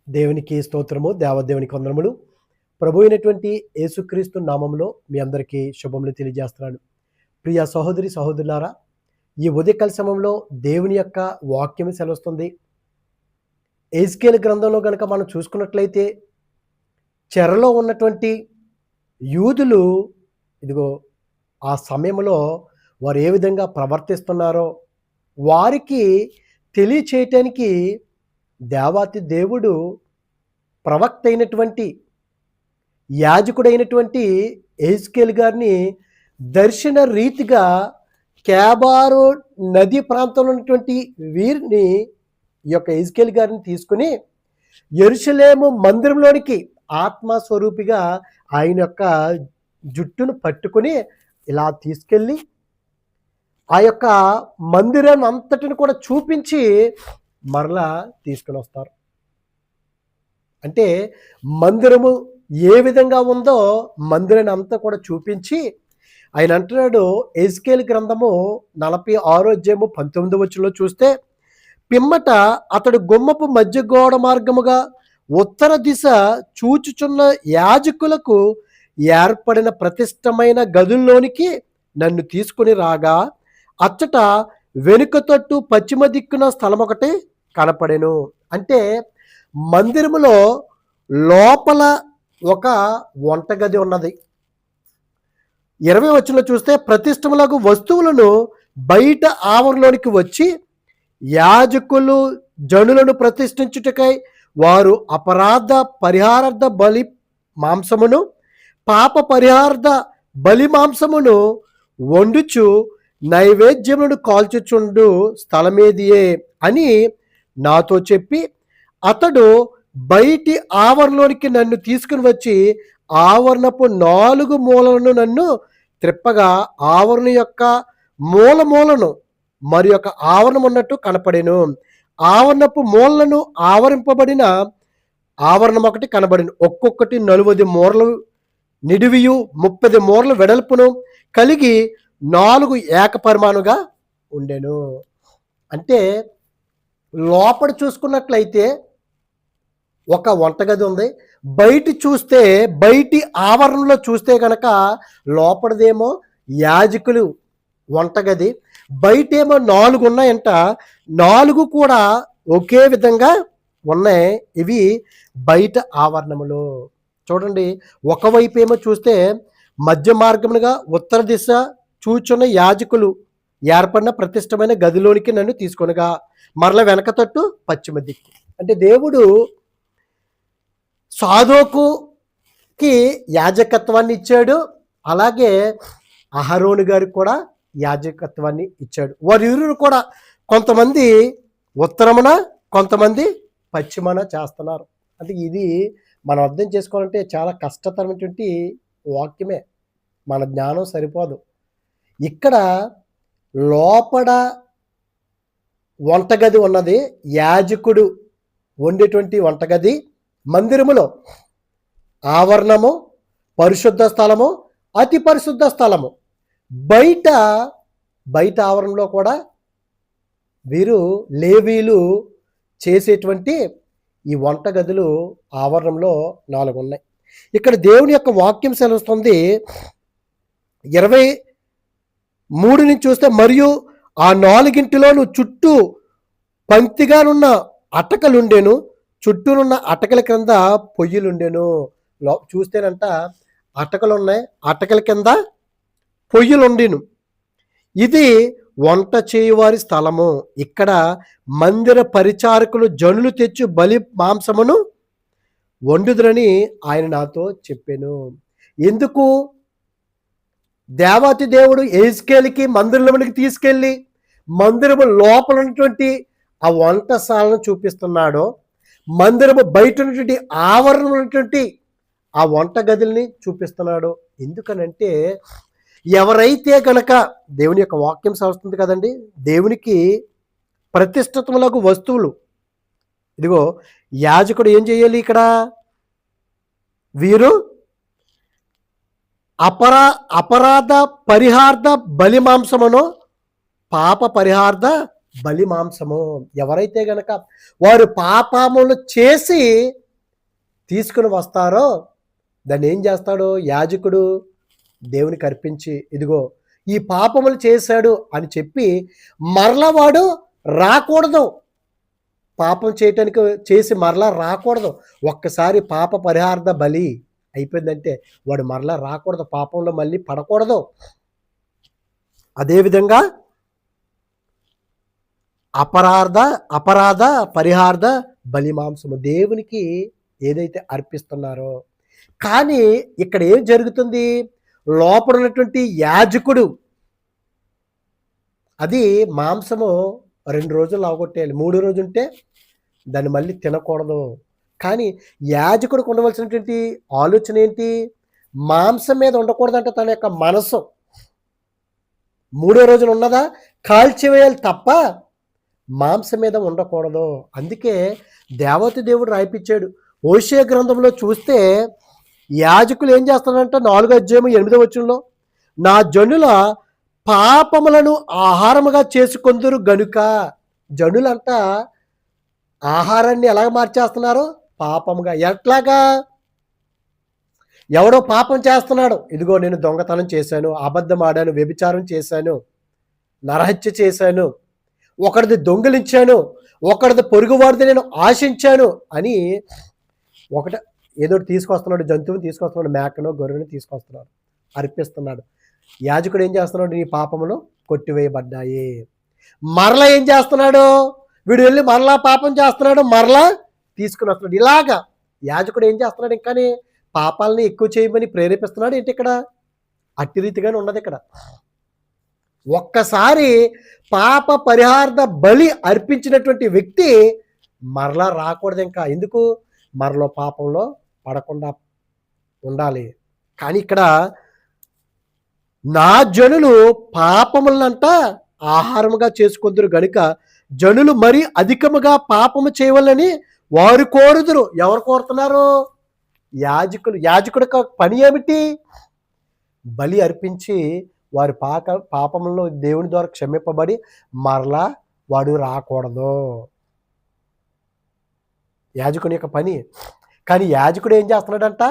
దేవునికి స్తోత్రము, దేవదేవునికి వందనములు. ప్రభు అయినటువంటి యేసుక్రీస్తు నామంలో మీ అందరికీ శుభములు తెలియజేస్తున్నాను. ప్రియ సహోదరి సహోదరులారా, ఈ ఉదయకాల సమయంలో దేవుని యొక్క వాక్యం సెలవుస్తుంది. ఎహెజ్కేలు గ్రంథంలో గనక మనం చూసుకున్నట్లయితే చెరలో ఉన్నటువంటి యూదులు ఇదిగో ఆ సమయంలో వారు ఏ విధంగా ప్రవర్తిస్తున్నారో వారికి తెలియచేయటానికి దేవాతి దేవుడు ప్రవక్త అయినటువంటి యాజకుడైనటువంటి ఎహెజ్కేలు గారిని దర్శన రీతిగా కేబారు నది ప్రాంతంలో ఉన్నటువంటి వీరిని ఈ యొక్క ఎహెజ్కేలు గారిని తీసుకుని యెరూషలేము మందిరంలోనికి ఆత్మస్వరూపిగా ఆయన యొక్క జుట్టును పట్టుకుని ఇలా తీసుకెళ్ళి ఆ యొక్క మందిరాన్ని అంతటిని కూడా చూపించి మరలా తీసుకుని వస్తారు. అంటే మందిరము ఏ విధంగా ఉందో మందిరాన్ని అంతా కూడా చూపించి ఆయన అంటున్నాడు. ఎహెజ్కేలు గ్రంథము 46వ అధ్యాయము 19వ వచనంలో చూస్తే, పిమ్మట అతడు గుమ్మపు మధ్య గోడ మార్గముగా ఉత్తర దిశ చూచుచున్న యాజకులకు ఏర్పడిన ప్రతిష్టమైన గదుల్లోనికి నన్ను తీసుకుని రాగా అచ్చట వెనుక తట్టు పశ్చిమ దిక్కున స్థలం ఒకటి కనపడెను. అంటే మందిరములో లోపల ఒక వంటగది ఉన్నది. 20వ వచనంలో చూస్తే, ప్రతిష్టములకు వస్తువులను బయట ఆవరణలోనికి వచ్చి యాజకులు జనులను ప్రతిష్ఠించుటకై వారు అపరాధ పరిహారార్థ బలి మాంసమును పాప పరిహారార్థ బలి మాంసమును వండుచు నైవేద్యమును కాల్చుచుండు స్థలమేదియే అని నాతో చెప్పి అతడు బయటి ఆవరణలోనికి నన్ను తీసుకుని వచ్చి ఆవరణపు 4 మూలలను నన్ను త్రిప్పగా ఆవరణ యొక్క మూలను మరి యొక్క ఆవరణం ఉన్నట్టు కనపడెను. ఆవరణపు మూలను ఆవరింపబడిన ఆవరణం ఒకటి కనబడిన, ఒక్కొక్కటి 40 మూరలు నిడివియు 30 మూరలు వెడల్పును కలిగి 4 ఏకపరిమాణుగా ఉండెను. అంటే లోపల చూసుకున్నట్లయితే ఒక వంటగది ఉంది. బయటి ఆవరణలో చూస్తే కనుక లోపలదేమో యాజకులు వంటగది, బయటేమో 4 ఉన్నాయంట. 4 కూడా ఒకే విధంగా ఉన్నాయి. ఇవి బయట ఆవరణములో చూడండి. ఒకవైపు ఏమో చూస్తే మధ్య మార్గముగా ఉత్తర దిశ చూచున్న యాజకులు ఏర్పడిన ప్రతిష్టమైన గదిలోనికి నన్ను తీసుకొనగా మరల వెనక తట్టు పశ్చిమ దిక్కు. అంటే దేవుడు సాదోకుకి యాజకత్వాన్ని ఇచ్చాడు, అలాగే అహరోను గారికి కూడా యాజకత్వాన్ని ఇచ్చాడు. వారిరువురు కూడా కొంతమంది ఉత్తరమున కొంతమంది పశ్చిమన చేస్తున్నారు. అంటే ఇది మనం అర్థం చేసుకోవాలంటే చాలా కష్టతరమైనటువంటి వాక్యమే, మన జ్ఞానం సరిపోదు. ఇక్కడ లోపల వంటగది ఉన్నది, యాజకుడు వండేటువంటి వంటగది, మందిరములో ఆవరణము, పరిశుద్ధ స్థలము, అతి పరిశుద్ధ స్థలము, బయట ఆవరణలో కూడా వీరు లేవీలు చేసేటువంటి ఈ వంటగదులు ఆవరణంలో 4 ఉన్నాయి. ఇక్కడ దేవుని యొక్క వాక్యం సెలవుస్తుంది. 23 నుంచి చూస్తే, మరియు ఆ 4 చుట్టూ పంక్తిగానున్న అటకలుండెను, చుట్టూనున్న అటకల కింద పొయ్యిలుండెను. చూస్తేనంట అటకలు ఉన్నాయి, అటకల కింద పొయ్యిలుండెను. ఇది వంట చేయువారి స్థలము. ఇక్కడ మందిర పరిచారకులు జనులు తెచ్చు బలి మాంసమును వండుదురని ఆయన నాతో చెప్పాను. ఎందుకు దేవాతి దేవుడు ఎహెజ్కేలుకి మందిరంలోనికి తీసుకెళ్ళి మందిరము లోపల ఉన్నటువంటి ఆ వంటశాలను చూపిస్తున్నాడో, మందిరము బయట ఉన్నటువంటి ఆవరణ ఉన్నటువంటి ఆ వంట గదుల్ని చూపిస్తున్నాడు. ఎందుకనంటే ఎవరైతే కనుక దేవుని యొక్క వాక్యం వస్తుంది కదండి, దేవునికి ప్రతిష్ఠితములకు వస్తువులు, ఇదిగో యాజకుడు ఏం చేయాలి? ఇక్కడ వీరు అపరాధ పరిహార్థ బలి మాంసమును పాప పరిహార్థ బలి మాంసము. ఎవరైతే గనక వారు పాపములు చేసి తీసుకుని వస్తారో దాన్ని ఏం చేస్తాడు యాజకుడు దేవునికి అర్పించి, ఇదిగో ఈ పాపములు చేశాడు అని చెప్పి మరలా వాడు రాకూడదు. పాపం చేయటానికి చేసి మరలా రాకూడదు. ఒక్కసారి పాప పరిహార్థ బలి అయిపోయిందంటే వాడు మరలా రాకూడదు, పాపంలో మళ్ళీ పడకూడదు. అదేవిధంగా అపరాధ పరిహార్థ బలి మాంసము దేవునికి ఏదైతే అర్పిస్తున్నారో. కానీ ఇక్కడ ఏం జరుగుతుంది, లోపల ఉన్నటువంటి యాజకుడు అది మాంసము 2 రోజులు అవగొట్టేయాలి, 3 రోజు ఉంటే దాన్ని మళ్ళీ తినకూడదు. కానీ యాజకుడికి ఉండవలసినటువంటి ఆలోచన ఏంటి, మాంసం మీద ఉండకూడదంట తన యొక్క మనసు. 3వ రోజున ఉన్నదా కాల్చివేయాలి తప్ప మాంసం మీద ఉండకూడదు. అందుకే దేవతి దేవుడు రాయిపించాడు. హోషేయ గ్రంథంలో చూస్తే యాజకులు ఏం చేస్తారంట, 4వ అధ్యాయం 8వ వచనంలో, నా జనుల పాపములను ఆహారముగా చేసుకొందురు గనుక. జనులంట ఆహారాన్ని ఎలా మార్చేస్తున్నారు, పాపముగా. ఎట్లాగా, ఎవడో పాపం చేస్తున్నాడు, ఇదిగో నేను దొంగతనం చేశాను, అబద్ధం ఆడాను, వ్యభిచారం చేశాను, నరహత్య చేశాను, ఒకరిది దొంగిలించాను, ఒకరిది పొరుగువాడిది నేను ఆశించాను అని ఏదో తీసుకొస్తున్నాడు, జంతువుని తీసుకొస్తున్నాడు, మేకను గొర్రెను తీసుకొస్తున్నాడు, అర్పిస్తున్నాడు. యాజకుడు ఏం చేస్తున్నాడు, నీ పాపములు కొట్టివేయబడ్డాయి. మరలా ఏం చేస్తున్నాడు, వీడు వెళ్ళి మరలా పాపం చేస్తున్నాడు, మరలా తీసుకుని వస్తున్నాడు. ఇలాగా యాజకుడు ఏం చేస్తున్నాడు, ఇంకాని పాపాలని ఎక్కువ చేయమని ప్రేరేపిస్తున్నాడు ఏంటి ఇక్కడ. అట్టి రీతిగానే ఉన్నది ఇక్కడ. ఒక్కసారి పాప పరిహార్థ బలి అర్పించినటువంటి వ్యక్తి మరలా రాకూడదు. ఇంకా ఎందుకు, మరలో పాపంలో పడకుండా ఉండాలి. కానీ ఇక్కడ నా జనులు పాపములనంట ఆహారముగా చేసుకొందురు గనుక జనులు మరి అధికముగా పాపము చేయవలని వారు కోరుదురు. ఎవరు కోరుతున్నారు, యాజకులు. యాజకుడి పని ఏమిటి, బలి అర్పించి వారి పాపములను దేవుని ద్వారా క్షమింపబడి మరలా వాడు రాకూడదు, యాజకుని యొక్క పని. కానీ యాజకుడు ఏం చేస్తున్నాడంట,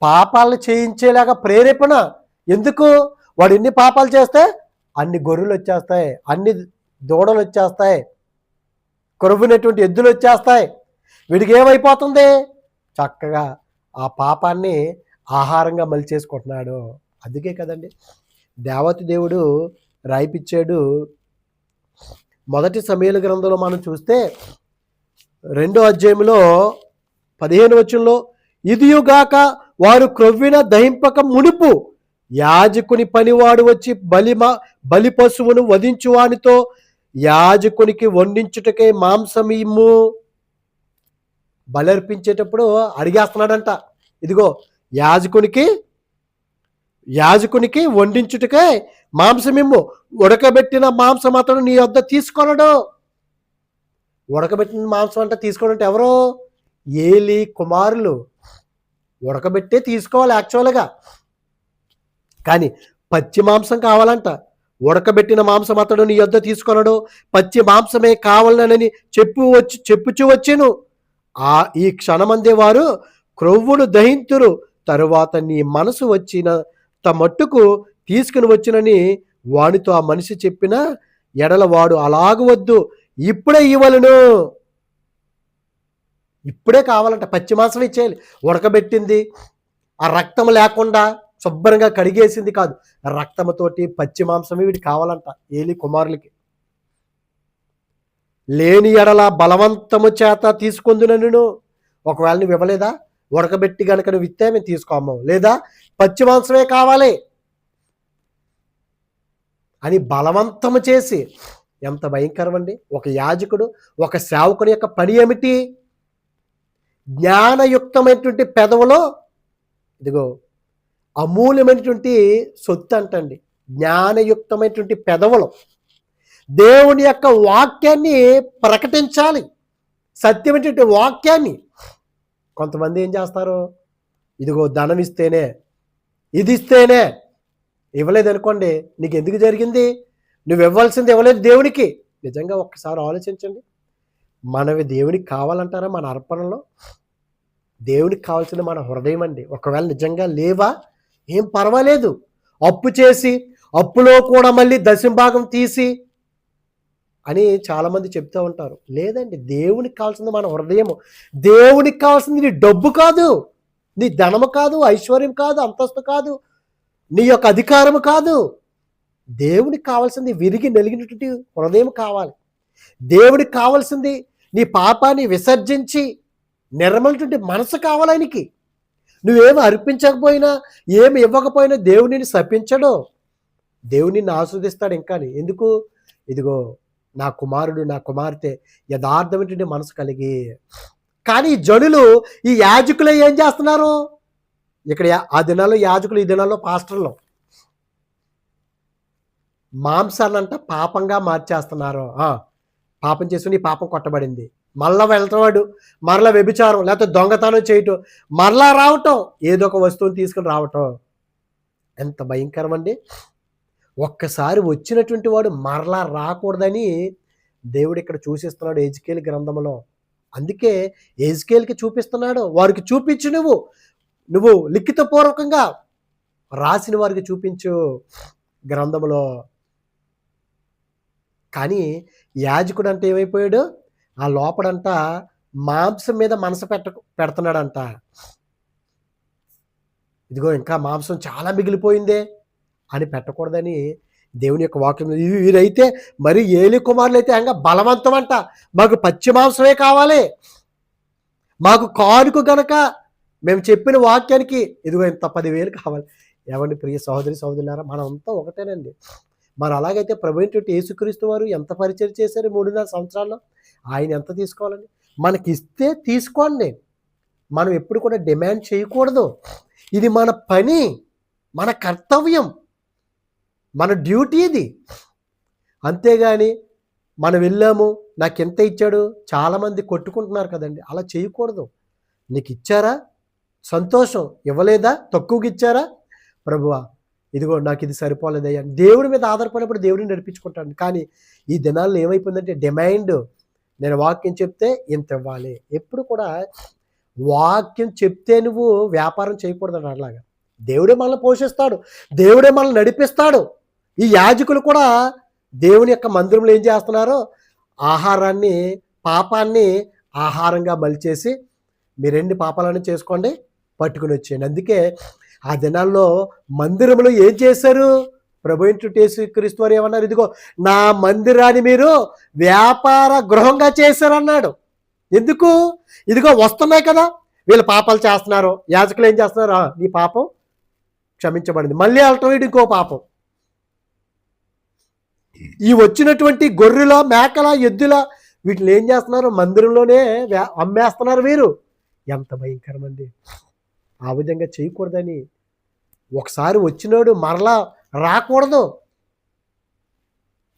పాపాలను చేయించేలాగా ప్రేరేపణ. ఎందుకు, వాడు ఎన్ని పాపాలు చేస్తే అన్ని గొర్రెలు వచ్చేస్తాయి, అన్ని దూడలు వచ్చేస్తాయి, కొరువునటువంటి ఎద్దులు వచ్చేస్తాయి. వీడికి ఏమైపోతుంది, చక్కగా ఆ పాపాన్ని ఆహారంగా మలిచేసుకుంటున్నాడు. అందుకే కదండి దేవతి దేవుడు రాయిపిచ్చాడు. మొదటి సమూయేలు గ్రంథంలో మనం చూస్తే 2వ అధ్యాయంలో 15వ వచనంలో, ఇదియుగాక వారు క్రొవ్విన దహింపక మునుపు యాజకుని పనివాడు వచ్చి బలి పశువును వధించువానితో యాజకునికి వండించుటకే మాంసం ఇమ్ము. బలి అర్పించేటప్పుడు అడిగేస్తున్నాడంట, ఇదిగో యాజకునికి వండించుటకే మాంసం ఇమ్ము, ఉడకబెట్టిన మాంసం అతడు నీ వద్ద తీసుకొనడు. ఉడకబెట్టిన మాంసం అంటే తీసుకోవడం అంటే ఎవరో ఏలి కుమారులు ఉడకబెట్టే తీసుకోవాలి యాక్చువల్గా. కానీ పచ్చి మాంసం కావాలంట. ఉడకబెట్టిన మాంసం అతడు నీ యొద్ద తీసుకొనడు, పచ్చి మాంసమే కావాలనని చెప్పుచూ వచ్చెను. ఈ క్షణమందే వారు క్రొవ్వును దహింతురు. తరువాత నీ మనసు వచ్చిన మట్టుకు తీసుకుని వచ్చినని వాడితో ఆ మనిషి చెప్పిన ఎడల వాడు అలాగవద్దు, ఇప్పుడే ఇవ్వలను. ఇప్పుడే కావాలంట, పచ్చి మాంసం ఇచ్చేయాలి. ఉడకబెట్టింది ఆ రక్తం లేకుండా శుభ్రంగా కడిగేసింది కాదు, రక్తముతోటి పచ్చి మాంసమే వీడికి కావాలంట ఏలి కుమారులకి. లేని ఎడల బలవంతము చేత తీసుకొందునను. ఒకవేళ నువ్వు ఇవ్వలేదా, ఉడకబెట్టి కనుక నువ్వు ఇస్తే మేము తీసుకోము, లేదా పచ్చి మాంసమే కావాలి అని బలవంతము చేసి. ఎంత భయంకరం అండి. ఒక యాజకుడు, ఒక సేవకుని యొక్క పని ఏమిటి, జ్ఞానయుక్తమైనటువంటి పెదవులో, ఇదిగో అమూల్యమైనటువంటి సొత్తు అంటండి, జ్ఞానయుక్తమైనటువంటి పెదవులు దేవుని యొక్క వాక్యాన్ని ప్రకటించాలి, సత్యమైనటువంటి వాక్యాన్ని. కొంతమంది ఏం చేస్తారు, ఇదిగో ధనం ఇస్తేనే, ఇది ఇస్తేనే, ఇవ్వలేదు అనుకోండి, నీకు ఎందుకు జరిగింది, నువ్వు ఇవ్వాల్సింది ఇవ్వలేదు దేవునికి, నిజంగా ఒక్కసారి ఆలోచించండి. మనవి దేవునికి కావాలంటారా మన అర్పణలో? దేవునికి కావాల్సింది మన హృదయం అండి. ఒకవేళ నిజంగా లేవా ఏం పర్వాలేదు. అప్పు చేసి అప్పులో కూడా మళ్ళీ దశంభాగం తీసి అని చాలామంది చెప్తూ ఉంటారు. లేదండి, దేవునికి కావాల్సింది మన హృదయము. దేవునికి కావాల్సింది నీ డబ్బు కాదు, నీ ధనము కాదు, ఐశ్వర్యం కాదు, అంతస్తు కాదు, నీ యొక్క అధికారము కాదు. దేవునికి కావాల్సింది విరిగి నలిగినటువంటి హృదయం కావాలి. దేవునికి కావాల్సింది నీ పాపాన్ని విసర్జించి నిర్మలటువంటి మనసు కావాలి ఆయనకి. నువ్వేమి అర్పించకపోయినా ఏమి ఇవ్వకపోయినా దేవుడిని శపించడు, దేవుడిని ఆస్వాదిస్తాడు. ఇంకా ఎందుకు? ఇదిగో నా కుమారుడు నా కుమార్తె యథార్థమైనటువంటి మనసు కలిగి. కానీ జనులు ఈ యాజకులు ఏం చేస్తున్నారు? ఇక్కడ ఆ దినాల్లో యాజకులు, ఈ దినాల్లో పాస్టర్లు మాంసాన్నంట పాపంగా మార్చేస్తున్నారు. పాపం చేసుకుని పాపం కొట్టబడింది, మళ్ళా వెళ్తాడు, మరలా వ్యభిచారం లేకపోతే దొంగతనం చేయటం, మరలా రావటం, ఏదో ఒక వస్తువుని తీసుకుని రావటం. ఎంత భయంకరం అండి! ఒక్కసారి వచ్చినటువంటి వాడు మరలా రాకూడదని దేవుడు ఇక్కడ చూపిస్తున్నాడు ఎజికేలు గ్రంథంలో. అందుకే ఎజికేల్కి చూపిస్తున్నాడు, వారికి చూపించు, నువ్వు లిఖితపూర్వకంగా రాసిన వారికి చూపించు గ్రంథంలో. కానీ యాజకుడు అంటే ఏమైపోయాడు? ఆ లోపడంట మాంసం మీద మనసు పెడుతున్నాడంట. ఇదిగో ఇంకా మాంసం చాలా మిగిలిపోయిందే అని పెట్టకూడదని దేవుని యొక్క వాక్యం. వీరైతే మరి ఏలి కుమారులు అయితే ఇంకా బలవంతం అంట, మాకు పచ్చి మాంసమే కావాలి, మాకు కానుక గనక మేము చెప్పిన వాక్యానికి ఇదిగో ఇంత 10,000 కావాలి. ఏమండి ప్రియ సహోదరి సహోదరులారా, మనం అంతా ఒకటేనండి. మరి అలాగైతే ప్రభు అయినటువంటి యేసుక్రీస్తు వారు ఎంత పరిచయం చేశారు 3.5 సంవత్సరాల్లో? ఆయన ఎంత తీసుకోవాలండి? మనకి ఇస్తే తీసుకోండి, మనం ఎప్పుడు కూడా డిమాండ్ చేయకూడదు. ఇది మన పని, మన కర్తవ్యం, మన డ్యూటీ ఇది. అంతేగాని మనం వెళ్ళాము, నాకు ఎంత ఇచ్చాడు, చాలామంది కొట్టుకుంటున్నారు కదండి, అలా చేయకూడదు. నీకు ఇచ్చారా సంతోషం, ఇవ్వలేదా తక్కువకి ఇచ్చారా, ప్రభువా ఇదిగో నాకు ఇది సరిపోలేదయ్యా, దేవుడి మీద ఆధారపడినప్పుడు దేవుడిని నడిపించుకుంటాను. కానీ ఈ దినాల్లో ఏమైపోయిందంటే డిమాండ్, నేను వాక్యం చెప్తే ఇంత ఇవ్వాలి. ఎప్పుడు కూడా వాక్యం చెప్తే నువ్వు వ్యాపారం చేయకూడదు. అలాగా దేవుడే మనల్ని పోషిస్తాడు, దేవుడే మనల్ని నడిపిస్తాడు. ఈ యాజకులు కూడా దేవుని యొక్క మందిరంలో ఏం చేస్తున్నారు? ఆహారాన్ని, పాపాన్ని ఆహారంగా మలిచేసి మీరెన్ని పాపాలను చేసుకోండి, పట్టుకుని వచ్చేయండి. అందుకే ఆ దినాల్లో మందిరంలో ఏం చేశారు? ప్రభు యేసుక్రీస్తు వారు ఏమన్నారు? ఇదిగో నా మందిరాన్ని మీరు వ్యాపార గృహంగా చేశారన్నాడు. ఎందుకు? ఇదిగో వస్తున్నాయి కదా, వీళ్ళు పాపాలు చేస్తున్నారు, యాజకులు ఏం చేస్తున్నారు? నీ పాపం క్షమించబడింది, మళ్ళీ అల్టర్నేట్ ఇంకో పాపం. ఈ వచ్చినటువంటి గొర్రెల, మేకల, ఎద్దుల వీటిని ఏం చేస్తున్నారు? మందిరంలోనే అమ్మేస్తున్నారు వీరు. ఎంత భయంకరమండి! ఆ విధంగా చేయకూడదని, ఒకసారి వచ్చినాడు మరలా రాకూడదు.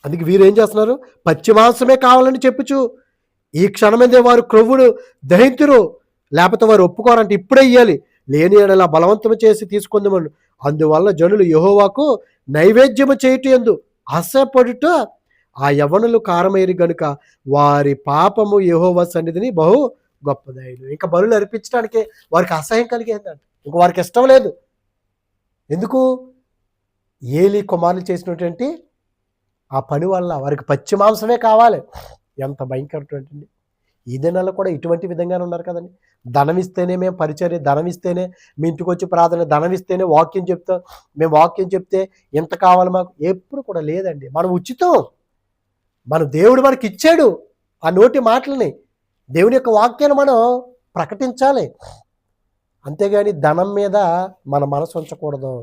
అందుకే వీరు ఏం చేస్తున్నారు? పచ్చి మాంసమే కావాలని చెప్పుచు ఈ క్షణమేదే వారు క్రొవ్వును దహింతురు, లేకపోతే వారు ఒప్పుకోరంటే ఇప్పుడే ఇయ్యాలి, లేని ఎడల బలవంతము చేసి తీసుకుందామని. అందువల్ల జనులు యెహోవాకు నైవేద్యము చేయుట యందు ఆశపడుట ఆ యవ్వనులు కారమేరి గనుక వారి పాపము యెహోవా సన్నిధిని బహు గొప్పదైన. ఇంకా బలులు అర్పించడానికి వారికి అసహ్యం కలిగేందంట, ఇంక వారికి ఇష్టం లేదు. ఎందుకు? ఏలి కుమారులు చేసినటువంటి ఆ పని వల్ల వారికి పచ్చి మాంసమే కావాలి. ఎంత భయంకరమైనటువంటి! ఈ దినాల్లో కూడా ఇటువంటి విధంగానే ఉన్నారు కదండి. ధనం ఇస్తేనే మేము పరిచర్య, ధనం ఇస్తేనే మీ ఇంటికి వచ్చి ప్రార్థన, ధనం ఇస్తేనే వాక్యం చెప్తాం, మేము వాక్యం చెప్తే ఎంత కావాలి మాకు. ఎప్పుడు కూడా లేదండి. మనం ఉచితం, మన దేవుడు మనకి ఇచ్చాడు ఆ నోటి మాటలని, దేవుని యొక్క వాక్యాన్ని మనం ప్రకటించాలి. అంతేగాని ధనం మీద మన మనసు ఉంచకూడదు.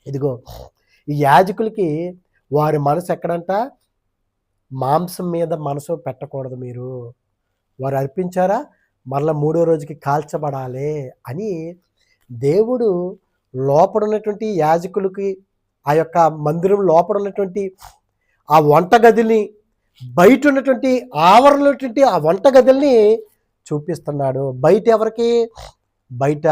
ఇదిగో ఈ యాజకులకి వారి మనసు ఎక్కడంట? మాంసం మీద మనసు పెట్టకూడదు. మీరు వారు అర్పించారా, మరలా 3వ రోజుకి కాల్చబడాలి అని దేవుడు లోపడున్నటువంటి యాజకులకి, ఆ యొక్క మందిరం లోపల ఉన్నటువంటి ఆ వంటగదిని, బయట ఉన్నటువంటి ఆవరణటువంటి ఆ వంటగదుల్ని చూపిస్తున్నాడు. బయట ఎవరికి? బయట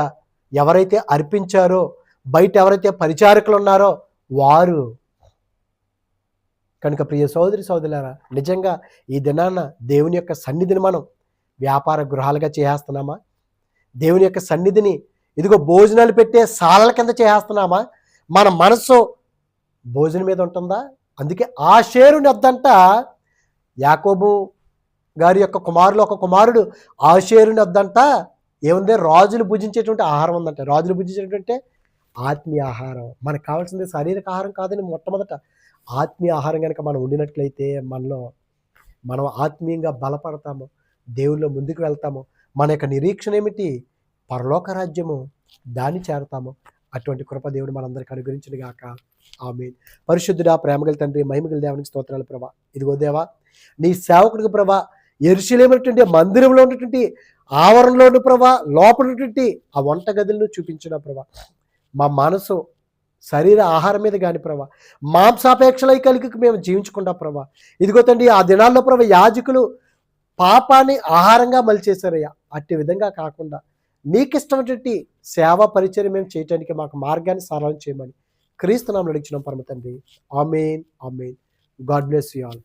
ఎవరైతే అర్పించారో, బయట ఎవరైతే పరిచారకులు ఉన్నారో వారు. కనుక ప్రియ సోదరి సోదరులారా, నిజంగా ఈ దినాన దేవుని యొక్క సన్నిధిని మనం వ్యాపార గృహాలుగా చేసేస్తున్నామా? దేవుని యొక్క సన్నిధిని ఇదిగో భోజనాలు పెట్టే సాలల కింద చేసేస్తున్నామా? మన మనస్సు భోజనం మీద ఉంటుందా? అందుకే ఆషేరుని వద్దంట యాకోబు గారి యొక్క కుమారులు ఒక కుమారుడు ఆషేరుని వద్దంట ఏముంది, రాజులు భుజించేటువంటి ఆహారం ఉందంట. రాజులు భుజించేటువంటి ఆత్మీయ ఆహారం. మనకు కావాల్సింది శారీరక ఆహారం కాదని మొట్టమొదట ఆత్మీయ ఆహారం కనుక మనం ఉండినట్లయితే మనం ఆత్మీయంగా బలపడతాము, దేవుల్లో ముందుకు వెళ్తాము. మన యొక్క నిరీక్షణ ఏమిటి? పరలోక రాజ్యము, దాన్ని చేరతాము. అటువంటి కృప దేవుడు మనందరికీ అనుగ్రహించును గాక. ఆమేన్. పరిశుద్ధుడా, ప్రేమగల తండ్రి, మహిమగల దేవునికి స్తోత్రాలు ప్రభా. ఇదిగో దేవా, నీ సేవకుడికి ప్రభా, యెరూషలేములో ఉన్నటువంటి మందిరంలో ఉన్నటువంటి ఆవరణలో ఉన్న ప్రభా, లోపల ఉన్నటువంటి ఆ వంట గదులను చూపించిన ప్రభా, మా మనసు శరీర ఆహారం మీద కానీ ప్రభా, మాంసాపేక్షలై కలిగి మేము జీవించకుండా ప్రభా, ఇదిగో తండ్రి ఆ దినాల్లో ప్రభా యాజకులు పాపాన్ని ఆహారంగా మలిచేశారయ్యా. అట్టి విధంగా కాకుండా నీకు ఇష్టమైనటువంటి సేవా పరిచయం మేము చేయటానికి మాకు మార్గాన్ని సరళం చేయమని క్రీస్తు నామములో అడుగుచున్నాం పరమ తండ్రి. Amen, amen. God bless you all.